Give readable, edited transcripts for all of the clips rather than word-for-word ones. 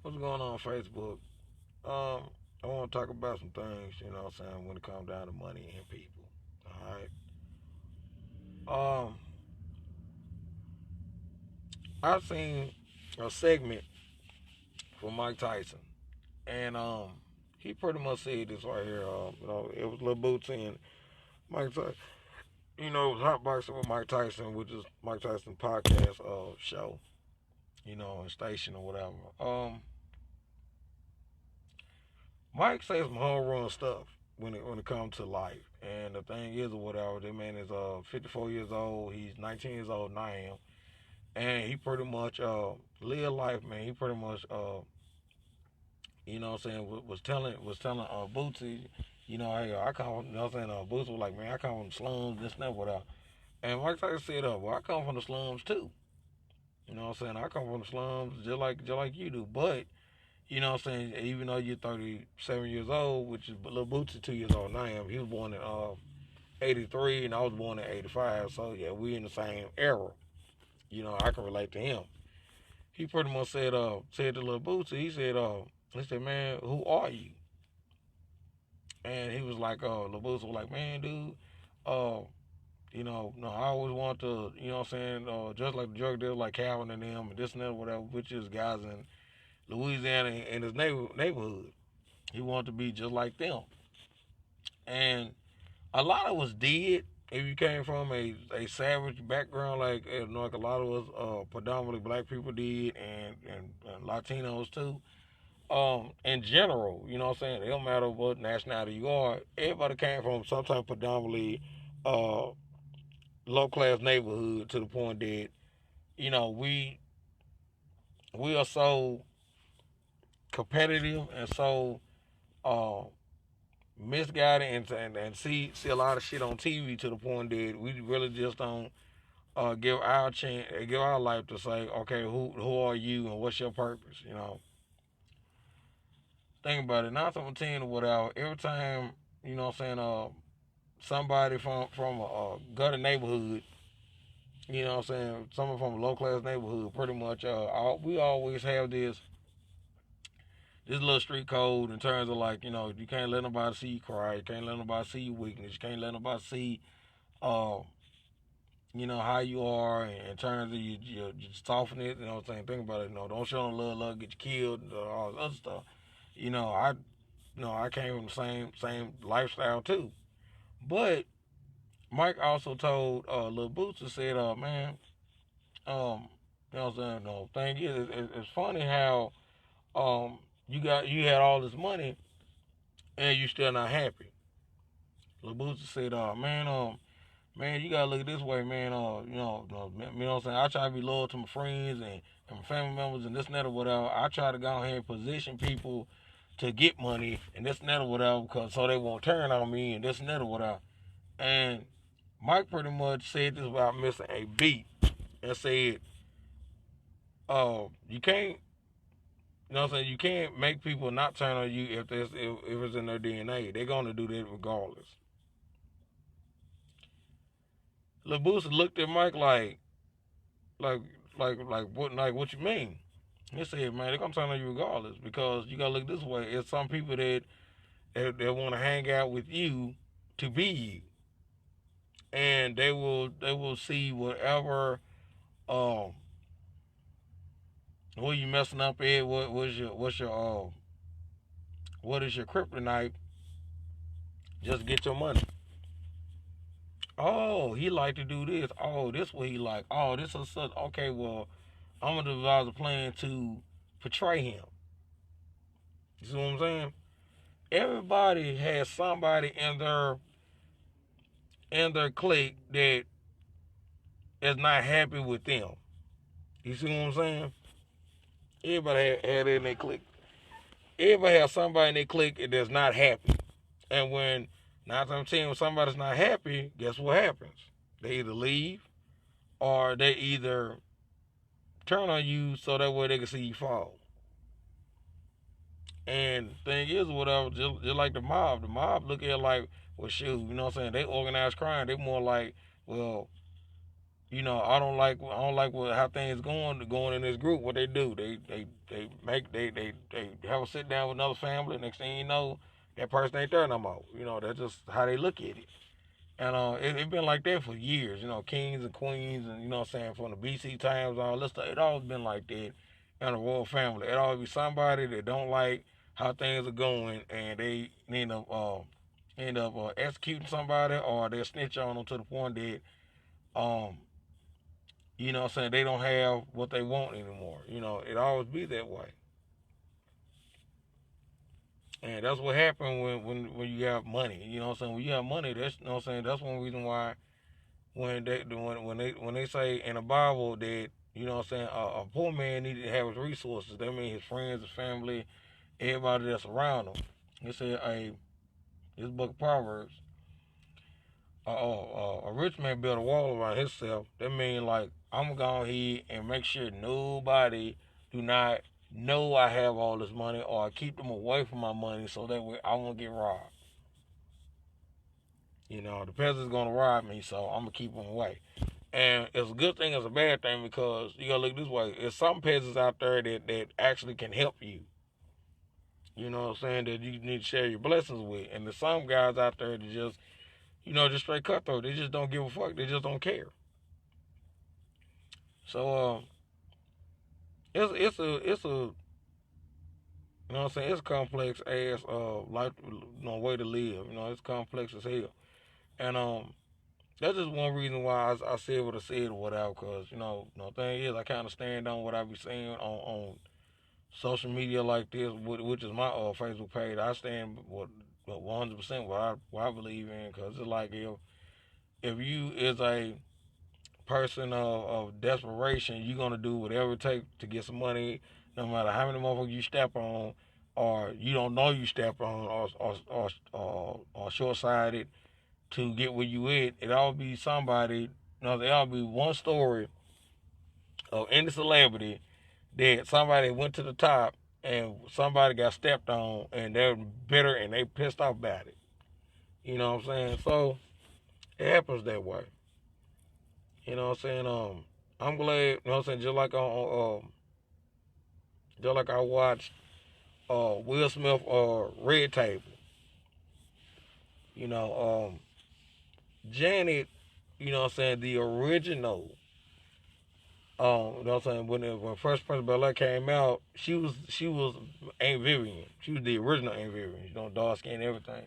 What's going on Facebook? Um, I want to talk about some things, what I'm saying, when it comes down to money and people. All right. I seen a segment from Mike Tyson, and he pretty much said this right here. It was Lil Bootsy and Mike Tyson. It was Hot Boxing with Mike Tyson, which is Mike Tyson podcast show, and station or whatever. Mike says some home run stuff when it comes to life. And the thing is, or whatever, this man is 54 years old. He's 19 years old now, and he pretty much live life, man. He pretty much what I'm saying, was telling Bootsy, hey, I come, you know what I'm saying, Bootsy was like, man, I come from the slums, this and that, whatever. And Mike Tyson said, well, I come from the slums too. You know what I'm saying? I come from the slums just like you do, but you know what I'm saying? Even though you're 37 years old, which is Lil Bootsy 2 years old now, he was born in 83 and I was born in 85. So, yeah, we in the same era. I can relate to him. He pretty much said to Lil Bootsy, he said, man, who are you? And he was like, Lil Bootsy was like, man, dude, uh, no, I always want to, what I'm saying, just like the drug dealers like Calvin and them and this and that, whatever, which is guys in Louisiana in his neighborhood. He wanted to be just like them. And a lot of us did. If you came from a savage background, like a lot of us, predominantly black people did, and Latinos too. In general, you know what I'm saying? It don't matter what nationality you are. Everybody came from some type of predominantly uh, low class neighborhood to the point that we are so competitive and so uh, misguided and see a lot of shit on TV to the point that we really just don't give our life to say, okay, who are you and what's your purpose? Think about it. 9 10 or whatever. Every time what I'm saying, somebody from a gutter neighborhood, what I'm saying, someone from a low class neighborhood, pretty much, we always have this little street code in terms of like you can't let nobody see you cry, you can't let nobody see your weakness, you can't let nobody see uh, how you are in terms of you softness. You know what I'm saying? Think about it. Don't show no love, get you killed, all this other stuff. I I came from the same lifestyle too. But Mike also told Lil Boots said, man, what I'm saying? No, thing is, it's funny how you had all this money and you still not happy. Lil Boots said, man, you gotta look at it this way, man. You know what I'm saying. I try to be loyal to my friends and my family members and this and that or whatever. I try to go ahead and position people to get money and this and that or whatever, because so they won't turn on me and this and that or whatever. And Mike pretty much said this about missing a beat and said, you can't, you know what I'm saying. You can't make people not turn on you if it's in their DNA. They're gonna do that regardless. Lil Boosie looked at Mike like what you mean? He said, man, they're gonna turn on you regardless because you gotta look this way. It's some people that want to hang out with you to be you, and they will see whatever um what you messing up at. What is your kryptonite? Just get your money. Oh, he like to do this. Oh, this what he like. Oh, this is such. Okay, well, I'm gonna devise a plan to portray him. You see what I'm saying? Everybody has somebody in their clique that is not happy with them. You see what I'm saying? Everybody had in their clique. Everybody has somebody in their clique that's not happy. And when 9 times 10 when somebody's not happy, guess what happens? They either leave or they either turn on you so that way they can see you fall. And the thing is, whatever, just like the mob look at it like, well, shoot, you know what I'm saying? They organize crime. They more like, well, I don't like how things going in this group. What they do, they have a sit down with another family. Next thing you know, that person ain't there no more. That's just how they look at it. And it been like that for years. Kings and queens, and what I'm saying, from the BC times, all this stuff. It always been like that in the royal family. It always be somebody that don't like how things are going, and they end up executing somebody, or they snitch on them to the point that um what I'm saying, they don't have what they want anymore. It always be that way. And that's what happened when you have money. What I'm saying? When you have money, that's I'm saying, that's one reason why when they say in the Bible that what I'm saying, a poor man needed to have his resources. That means his friends, his family, everybody that's around him. It said this book of Proverbs, a rich man built a wall around himself. That means like I'm gonna go ahead and make sure nobody do not know I have all this money, or I keep them away from my money so that way I won't get robbed. The peasant's gonna rob me, so I'm gonna keep them away. And it's a good thing, it's a bad thing, because you gotta look this way. There's some peasants out there that actually can help you. You know what I'm saying? That you need to share your blessings with. And there's some guys out there that just straight cutthroat. They just don't give a fuck. They just don't care. So it's a what I'm saying, it's complex ass life, way to live. It's complex as hell. And that's just one reason why I said what I said or whatever. Cause thing is, I kind of stand on what I be saying on social media like this, which is my Facebook page. I stand with 100% what I believe in. Cause it's like if you is a person of desperation, you're gonna do whatever it takes to get some money, no matter how many motherfuckers you step on, or you don't know you step on, or short sighted to get where you at. It all be somebody. There all be one story of any celebrity that somebody went to the top and somebody got stepped on, and they're bitter and they pissed off about it. You know what I'm saying? So it happens that way. You know what I'm saying? I'm glad. You know what I'm saying? Just like I watched Will Smith Red Table. You know, Janet. You know what I'm saying? The original. You know what I'm saying? When Fresh Prince of Bel-Air came out, she was Aunt Vivian. She was the original Aunt Vivian. Dark skin and everything.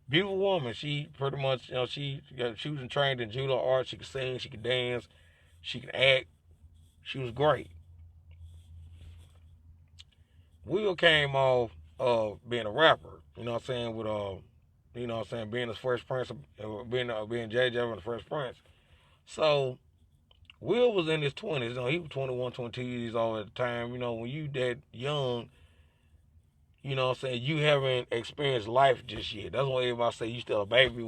Beautiful woman. She pretty much, she was trained in judo art. She could sing. She could dance. She could act. She was great. Will came off being a rapper. You know what I'm saying? With being the Fresh Prince, being JJ and the Fresh Prince. So Will was in his 20s. He was 21, 22 years old at the time. When you that young, what I'm saying, you haven't experienced life just yet. That's why everybody say you still a baby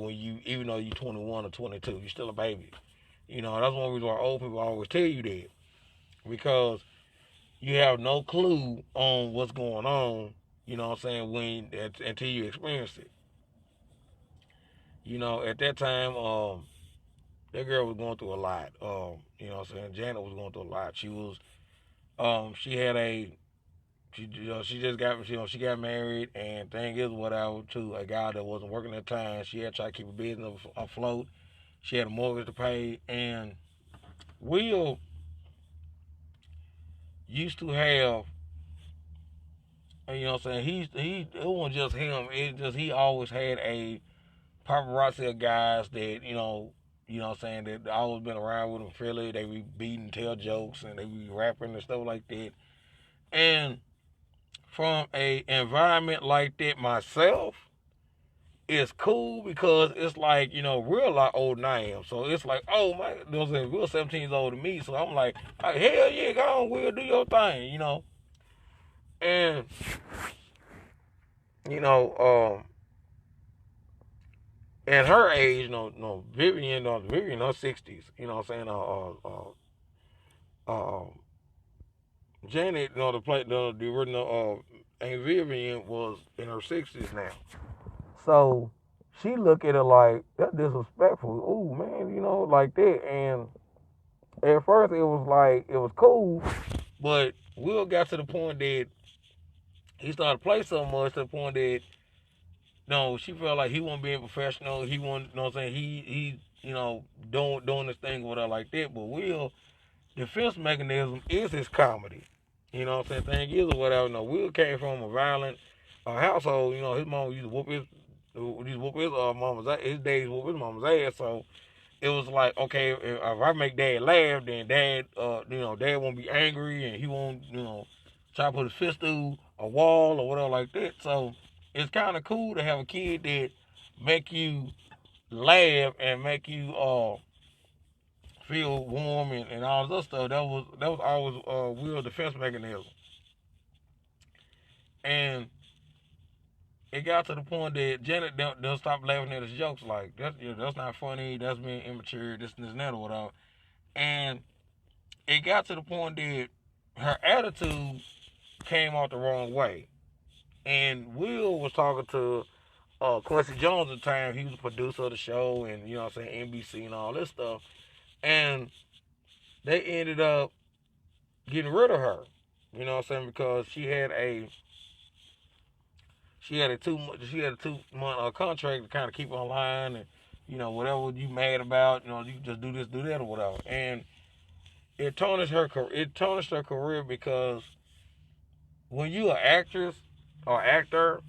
even though you 21 or 22, you still a baby. That's one reason why old people always tell you that, because you have no clue on what's going on. You know what I'm saying, until you experience it. At that time, that girl was going through a lot. What I'm saying, Janet was going through a lot. She had she just got, she got married, and thing is whatever, to a guy that wasn't working at the time. She had to try to keep her business afloat. She had a mortgage to pay, and Will used to have, what I'm saying, it wasn't just him. It just, he always had a paparazzi of guys that what I'm saying, that always been around with him fairly. They be beating, tell jokes, and they be rapping and stuff like that. And from a environment like that myself, it's cool, because it's like, we're a lot older than I am. So it's like, oh my, Will 17 years older than me. So I'm like, hell yeah, go on, Will, do your thing, And, you know, at her age, Vivian in her 60s, you know what I'm saying? Janet, the original Aunt Vivian was in her 60s now. So she look at it like, that's disrespectful. Ooh, man, like that. And At first, it was like it was cool, but Will got to the point that he started to play so much to the point that no, she felt like he wasn't being professional. He wasn't, you know what I'm saying? He doing this thing with her like that. But Will defense mechanism is his comedy. You know what I'm saying? Thing is or whatever. No, Will came from a violent household. You know, his mom used to whoop his mama's ass. His days whoop his mama's ass. So it was like, okay, if I make dad laugh, then dad won't be angry and he won't, try to put his fist through a wall or whatever like that. So it's kind of cool to have a kid that make you laugh and make you feel warm and all this other stuff. That was always Will's defense mechanism. And it got to the point that Janet don't stop laughing at his jokes like that's not funny, that's being immature, this and that or whatever. And it got to the point that her attitude came out the wrong way. And Will was talking to Quincy Jones at the time. He was the producer of the show and, what I'm saying, NBC and all this stuff. And they ended up getting rid of her. You know what I'm saying? Because she had a 2 month contract to kind of keep her online and, whatever you mad about, you just do this, do that or whatever. And it tarnished her career because when you an actress or actor,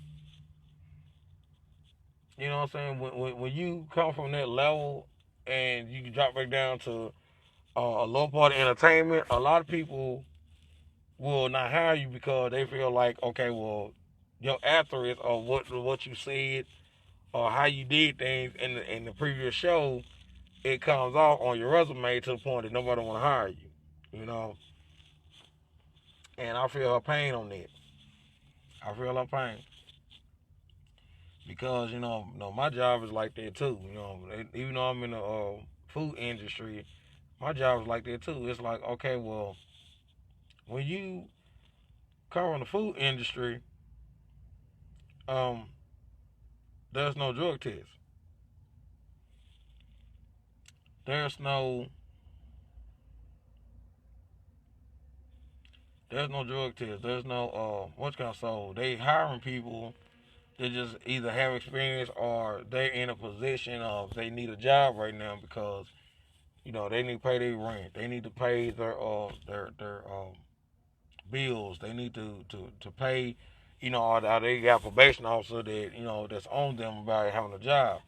you know what I'm saying? When you come from that level and you drop back down to a low part of entertainment, a lot of people will not hire you because they feel like, okay, well, your actress or what you said or how you did things in the previous show, it comes off on your resume to the point that nobody want to hire you. You know, and I feel her pain on that. I feel her pain because my job is like that too. Even though I'm in the food industry, my job is like that too. It's like, okay, well, when you come from the food industry, um, there's no drug test. There's no there's no drug test. There's no what's kind of so they hiring people that just either have experience or they're in a position of they need a job right now because they need to pay their rent. They need to pay their bills. They need to pay, or they got a probation officer that that's on them about having a job.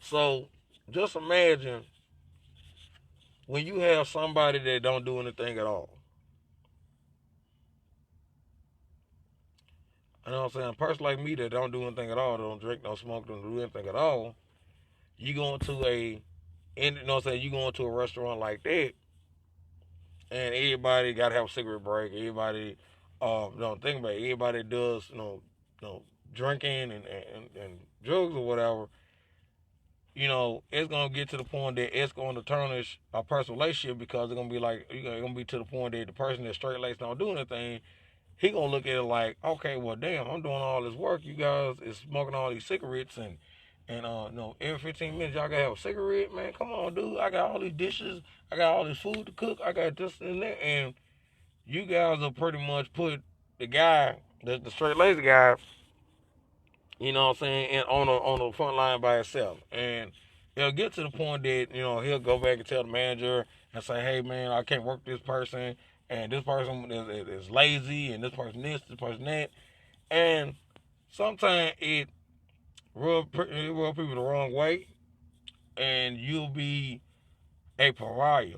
So just imagine when you have somebody that don't do anything at all. You know what I'm saying? A person like me that don't do anything at all, don't drink, don't smoke, don't do anything at all. You go into you go into a restaurant like that, and everybody got to have a cigarette break. Everybody, don't think about it. Everybody does, drinking and drugs or whatever. It's gonna get to the point that it's gonna tarnish a personal relationship because it's gonna be like it's gonna be to the point that the person that's straight laced don't do anything. He gonna look at it like, okay, well, damn, I'm doing all this work. You guys is smoking all these cigarettes and every 15 minutes y'all gotta have a cigarette, man. Come on, dude. I got all these dishes. I got all this food to cook. I got this and that, and you guys will pretty much put the guy, the straight lazy guy, you know what I'm saying, and on the front line by himself. And it'll get to the point that, he'll go back and tell the manager and say, hey man, I can't work this person and this person is lazy and this person that. And sometimes it rub people the wrong way and you'll be a pariah.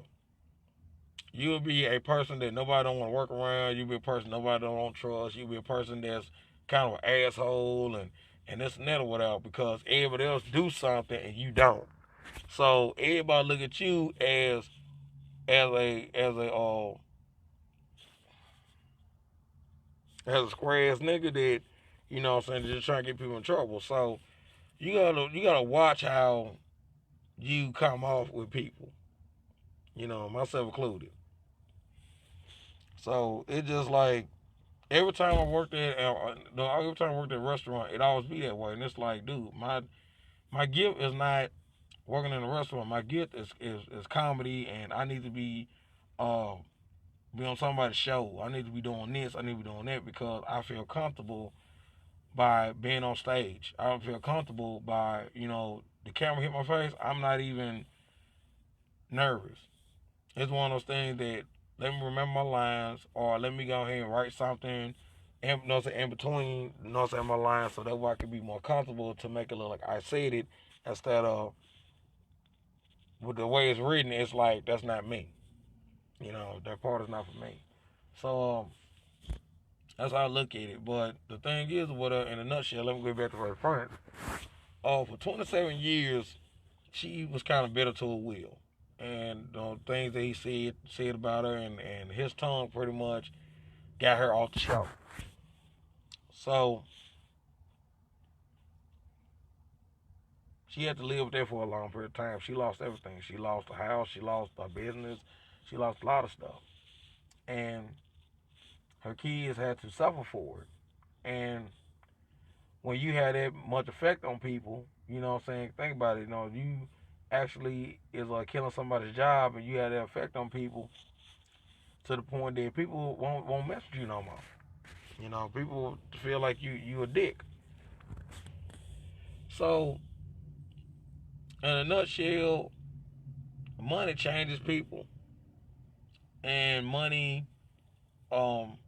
You'll be a person that nobody don't want to work around. You'll be a person nobody don't want to trust. You'll be a person that's kind of an asshole and this and that or whatever because everybody else do something and you don't. So everybody look at you as a square ass nigga that what I'm saying just trying to get people in trouble. So you gotta watch how you come off with people. Myself included. So it just like every time I worked at every time I worked at a restaurant, it always be that way. And it's like, dude, my gift is not working in a restaurant, my gift is comedy, and I need to uh, be on somebody's show. I need to be doing this. I need to be doing that because I feel comfortable by being on stage. I don't feel comfortable by the camera hit my face. I'm not even nervous. It's one of those things that let me remember my lines, or let me go ahead and write something in between, my lines, so that way I can be more comfortable to make it look like I said it instead of with the way it's written. It's like that's not me. That part is not for me. So that's how I look at it. But the thing is, in a nutshell, let me go back to her friend. For 27 years, she was kind of bitter to her will, and things that he said about her, and his tongue pretty much got her off the show. So she had to live there for a long period of time. She lost everything. She lost the house. She lost her business. She lost a lot of stuff, and her kids had to suffer for it. And when you had that much effect on people, what I'm saying? Think about it. You actually is like killing somebody's job, and you had that effect on people to the point that people won't mess with you no more. People feel like you a dick. So, in a nutshell, money changes people, and um,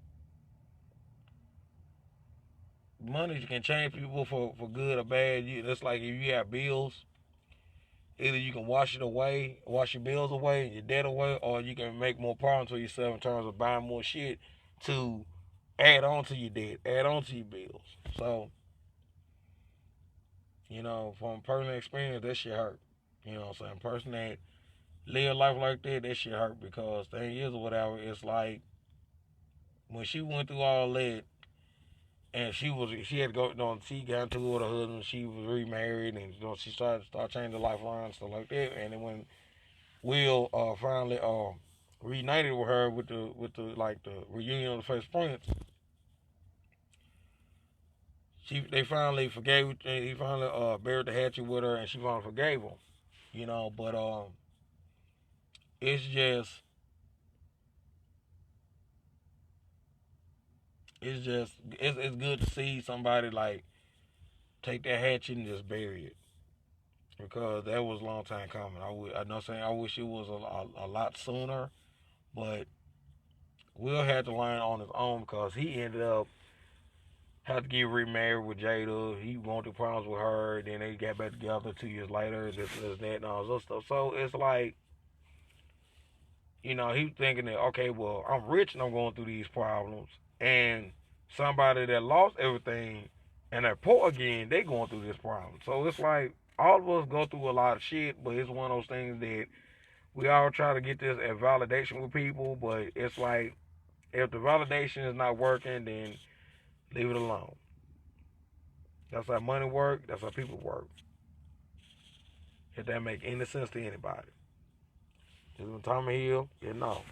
money can change people for good or bad. It's like if you have bills, either you can wash your bills away, your debt away, or you can make more problems for yourself in terms of buying more shit to add on to your debt, add on to your bills. So, from personal experience, that shit hurt. What I'm saying? Person that live life like that shit hurt because 10 years or whatever, it's like when she went through all that and she had to go she got into it with her husband, she was remarried, and she started changing her life around and stuff like that. And then when Will finally reunited with her with the reunion of the Fresh Prince, they finally forgave. He finally buried the hatchet with her, and she finally forgave him. But it's just it's good to see somebody like take that hatchet and just bury it because that was a long time coming. I know saying I wish it was a lot sooner, but Will had to learn on his own because he ended up had to get remarried with Jada. He wanted problems with her. Then they got back together 2 years later. This, that, and all this stuff. So it's like, he thinking that, okay, well, I'm rich and I'm going through these problems. And somebody that lost everything and they're poor again, they going through this problem. So it's like all of us go through a lot of shit, but it's one of those things that we all try to get this at validation with people, but it's like if the validation is not working, then leave it alone. That's how money work. That's how people work. If that make any sense to anybody. This is Tommy Hill. No.